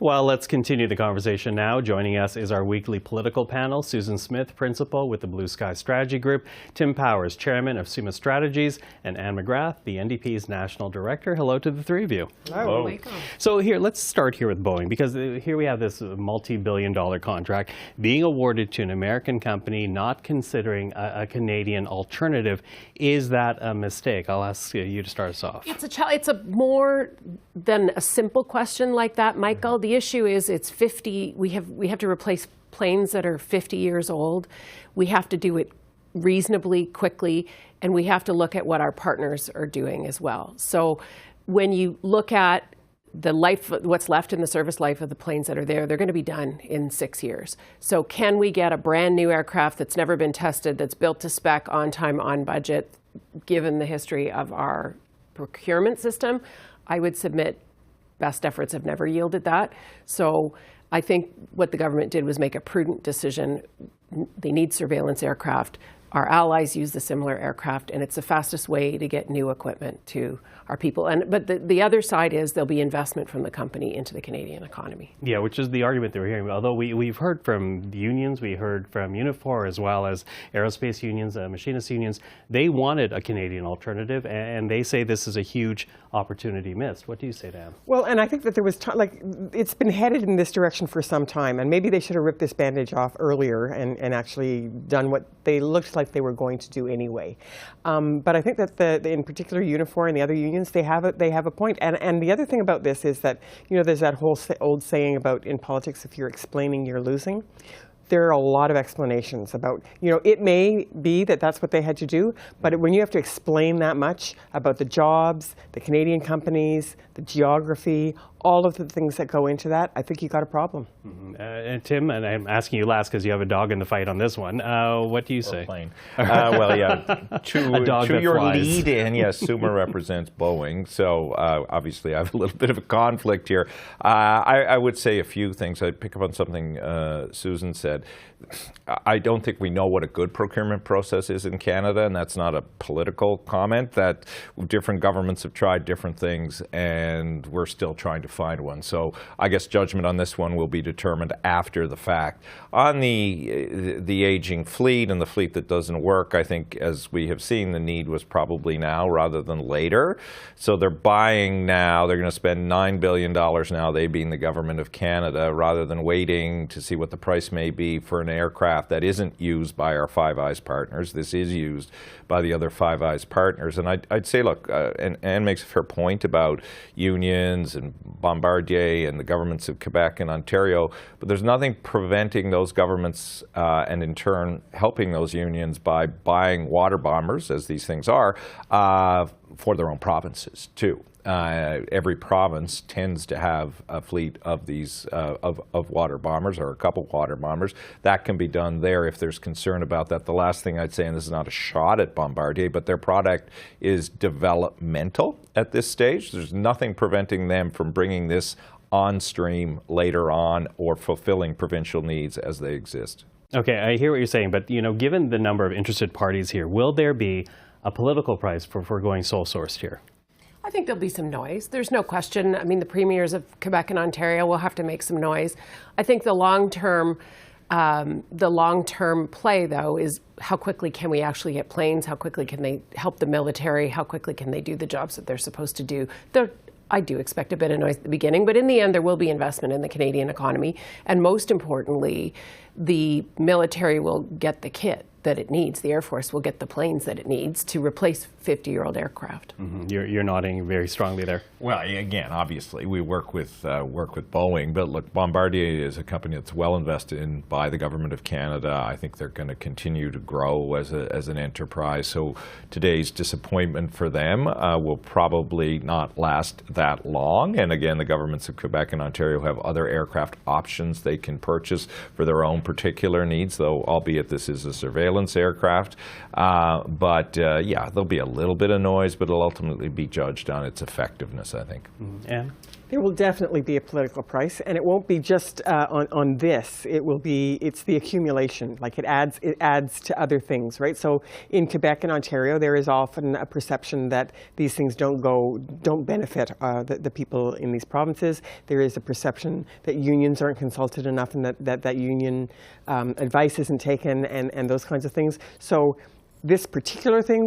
Well, let's continue the conversation now. Joining us is our weekly political panel, Susan Smith, Principal with the Blue Sky Strategy Group, Tim Powers, Chairman of SUMA Strategies, and Anne McGrath, the NDP's National Director. Hello to the three of you. Hello. Welcome. So here, let's start here with Boeing, because here we have this multi-billion-dollar contract being awarded to an American company, not considering a Canadian alternative. Is that a mistake? I'll ask you to start us off. It's a more than a simple question like that, Michael. The issue is it's 50. We have to replace planes that are 50 years old. We have to do it reasonably quickly, and we have to look at what our partners are doing as well. So when you look at the life, what's left in the service life of the planes that are there, they're going to be done in 6 years. So can we get a brand new aircraft that's never been tested, that's built to spec, on time, on budget, given the history of our procurement system? I would submit best efforts have never yielded that. So I think what the government did was make a prudent decision. They need surveillance aircraft. Our allies use the similar aircraft, and it's the fastest way to get new equipment to our people. But the other side is there'll be investment from the company into the Canadian economy. Yeah, which is the argument that we're hearing. Although we've heard from unions, we heard from Unifor, as well as aerospace unions, machinist unions. They wanted a Canadian alternative, and they say this is a huge opportunity missed. What do you say, Dan? Well, and I think that there was it's been headed in this direction for some time, and maybe they should have ripped this bandage off earlier and actually done what they looked like they were going to do anyway. But I think that in particular Unifor and the other unions, they have a point. And the other thing about this is that, you know, there's that whole old saying about in politics, if you're explaining, you're losing. There are a lot of explanations about, you know, it may be that that's what they had to do, but when you have to explain that much about the jobs, the Canadian companies, the geography, all of the things that go into that, I think you got a problem. Mm-hmm. And Tim, and I'm asking you last because you have a dog in the fight on this one. What do you say? Plane. Well, yeah, to your flies. lead in, yes, SUMA represents Boeing, so obviously I have a little bit of a conflict here. I would say a few things. I'd pick up on something Susan said. I don't think we know what a good procurement process is in Canada, and that's not a political comment, that different governments have tried different things, and we're still trying to find one. So I guess judgment on this one will be determined after the fact. On the aging fleet and the fleet that doesn't work, I think, as we have seen, the need was probably now rather than later. So they're buying now. They're going to spend $9 billion now, they being the government of Canada, rather than waiting to see what the price may be for an aircraft that isn't used by our Five Eyes partners. This is used by the other Five Eyes partners. And I'd say, look, and Anne makes a fair point about unions and Bombardier and the governments of Quebec and Ontario, but there's nothing preventing those governments and in turn helping those unions by buying water bombers, as these things are, for their own provinces too. Every province tends to have a fleet of these of water bombers, or a couple water bombers. That can be done there if there's concern about that. The last thing I'd say, and this is not a shot at Bombardier, but their product is developmental at this stage. There's nothing preventing them from bringing this on stream later on or fulfilling provincial needs as they exist. Okay, I hear what you're saying, but you know, given the number of interested parties here, will there be a political price for going sole sourced here? I think there'll be some noise. There's no question. I mean, the premiers of Quebec and Ontario will have to make some noise. I think the long-term play, though, is how quickly can we actually get planes? How quickly can they help the military? How quickly can they do the jobs that they're supposed to do? I do expect a bit of noise at the beginning, but in the end, there will be investment in the Canadian economy. And most importantly, the military will get the kit that it needs. The Air Force will get the planes that it needs to replace 50-year-old aircraft. Mm-hmm. You're nodding very strongly there. Well, again, obviously, we work with Boeing, but look, Bombardier is a company that's well invested in by the government of Canada. I think they're going to continue to grow as an enterprise. So today's disappointment for them will probably not last that long. And again, the governments of Quebec and Ontario have other aircraft options they can purchase for their own particular needs, though albeit this is a surveillance surveillance aircraft. But yeah, there'll be a little bit of noise, but it'll ultimately be judged on its effectiveness, I think. Anne? There will definitely be a political price, and it won't be just on this. It's the accumulation. Like it adds to other things, right? So in Quebec and Ontario, there is often a perception that these things don't benefit the people in these provinces. There is a perception that unions aren't consulted enough, and that union advice isn't taken, and those kinds of things. So this particular thing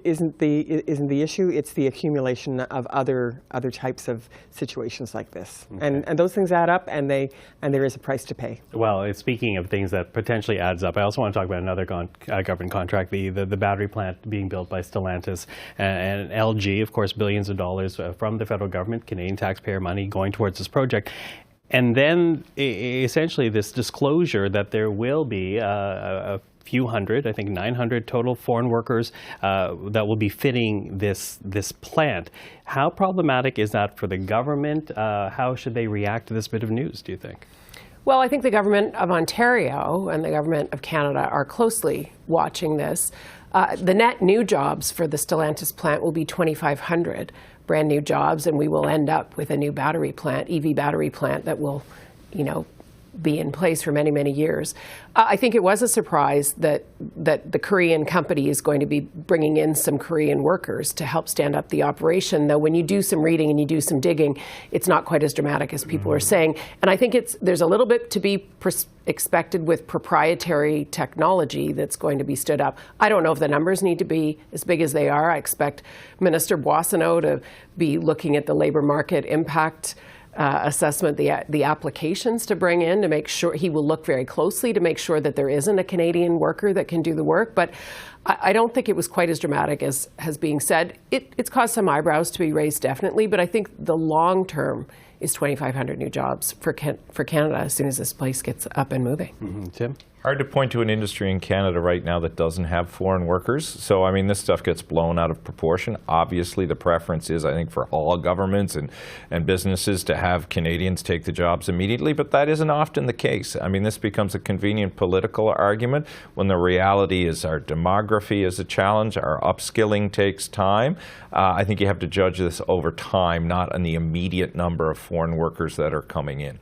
isn't the issue. It's the accumulation of other types of situations like this, and those things add up, and there is a price to pay. Well, speaking of things that potentially adds up, I also want to talk about another government contract, the battery plant being built by Stellantis and LG. Of course, billions of dollars from the federal government, Canadian taxpayer money going towards this project. And then essentially this disclosure that there will be a few hundred, I think 900 total foreign workers that will be fitting this plant. How problematic is that for the government? How should they react to this bit of news, do you think? Well, I think the government of Ontario and the government of Canada are closely watching this. The net new jobs for the Stellantis plant will be 2,500 brand new jobs, and we will end up with a new battery plant, EV battery plant that will, be in place for many, many years. I think it was a surprise that the Korean company is going to be bringing in some Korean workers to help stand up the operation, though when you do some reading and you do some digging, it's not quite as dramatic as people are saying. And I think there's a little bit to be expected with proprietary technology that's going to be stood up. I don't know if the numbers need to be as big as they are. I expect Minister Boissonnault to be looking at the labor market impact assessment, the applications to bring in to make sure, he will look very closely to make sure that there isn't a Canadian worker that can do the work. But I don't think it was quite as dramatic as has being said. It's caused some eyebrows to be raised, definitely, but I think the long term is 2,500 new jobs for Canada as soon as this place gets up and moving. Tim? Hard to point to an industry in Canada right now that doesn't have foreign workers. So, I mean, this stuff gets blown out of proportion. Obviously, the preference is, I think, for all governments and businesses to have Canadians take the jobs immediately, but that isn't often the case. I mean, this becomes a convenient political argument when the reality is our demography is a challenge, our upskilling takes time. I think you have to judge this over time, not on the immediate number of foreign workers that are coming in.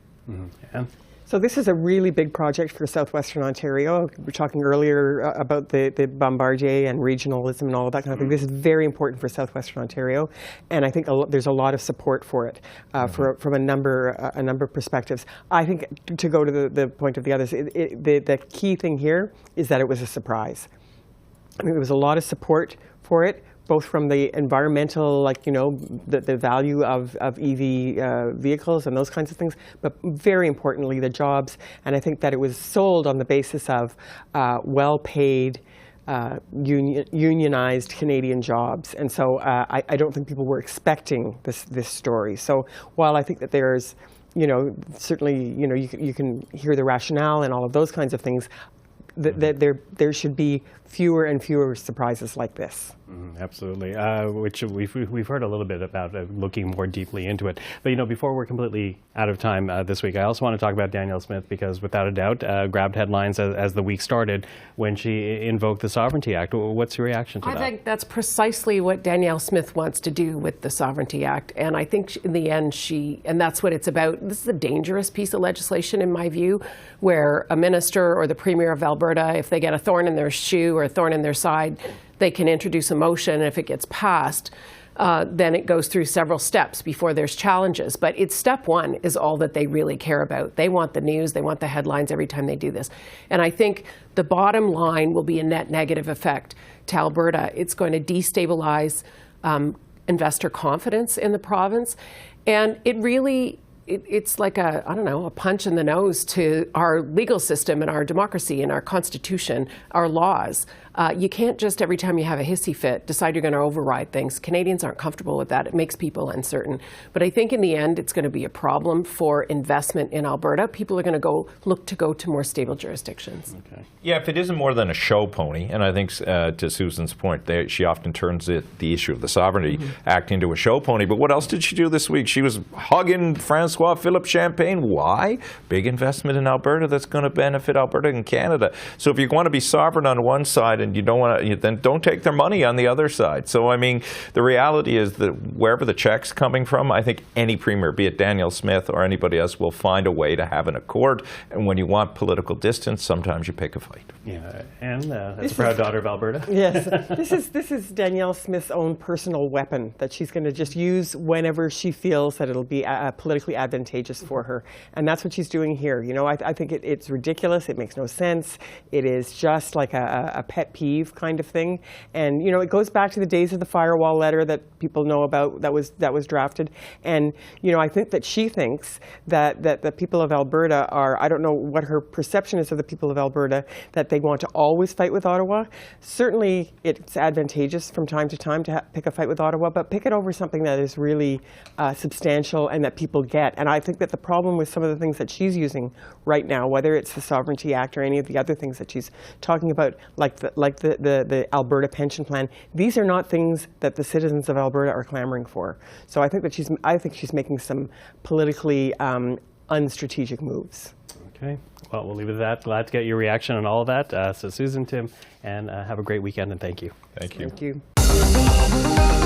Yeah. So this is a really big project for southwestern Ontario. We were talking earlier about the Bombardier and regionalism and all of that kind of thing. This is very important for southwestern Ontario, and I think there's a lot of support for it from a number of perspectives. I think, to go to the point of the others, the key thing here is that it was a surprise. I mean, there was a lot of support for it, both from the environmental, the value of EV vehicles and those kinds of things, but very importantly, the jobs. And I think that it was sold on the basis of well-paid, unionized Canadian jobs. And so I don't think people were expecting this story. So while I think that there's, certainly, you can hear the rationale and all of those kinds of things, that there should be fewer and fewer surprises like this. Absolutely, which we've heard a little bit about looking more deeply into it. But before we're completely out of time this week, I also want to talk about Danielle Smith, because without a doubt grabbed headlines as the week started when she invoked the Sovereignty Act. What's your reaction to that? I think that's precisely what Danielle Smith wants to do with the Sovereignty Act, and I think in the end and that's what it's about. This is a dangerous piece of legislation in my view, where a minister or the Premier of Alberta, if they get a thorn in their shoe or a thorn in their side, they can introduce a motion, and if it gets passed, then it goes through several steps before there's challenges. But it's step one is all that they really care about. They want the news, they want the headlines every time they do this. And I think the bottom line will be a net negative effect to Alberta. It's going to destabilize investor confidence in the province. And it really, it's like a punch in the nose to our legal system and our democracy and our constitution, our laws. You can't just every time you have a hissy fit decide you're going to override things. Canadians aren't comfortable with that. It makes people uncertain. But I think in the end it's going to be a problem for investment in Alberta. People are going to look to more stable jurisdictions. Okay. Yeah, if it isn't more than a show pony, and I think to Susan's point, she often turns the issue of the Sovereignty Act into a show pony. But what else did she do this week? She was hugging François Francois Philippe Champagne. Why? Big investment in Alberta that's going to benefit Alberta and Canada. So if you want to be sovereign on one side and you don't want to, then don't take their money on the other side. So, I mean, the reality is that wherever the check's coming from, I think any premier, be it Danielle Smith or anybody else, will find a way to have an accord. And when you want political distance, sometimes you pick a fight. Yeah, and that's a proud daughter of Alberta. Yes, this is Danielle Smith's own personal weapon that she's going to just use whenever she feels that it'll be politically advantageous for her, and that's what she's doing here. You know, I think it's ridiculous. It makes no sense. It is just like a pet peeve kind of thing, and you know, it goes back to the days of the firewall letter that people know about that was drafted, and you know, I think that she thinks that the people of Alberta are, I don't know what her perception is of the people of Alberta, that they want to always fight with Ottawa. Certainly, it's advantageous from time to time to pick a fight with Ottawa, but pick it over something that is really substantial and that people get. And I think that the problem with some of the things that she's using right now, whether it's the Sovereignty Act or any of the other things that she's talking about, like the Alberta pension plan, these are not things that the citizens of Alberta are clamoring for. So I think that she's making some politically unstrategic moves. Okay. Well, we'll leave it at that. Glad to get your reaction on all of that. So Susan, Tim, and have a great weekend, and thank you. Thank you. Thank you.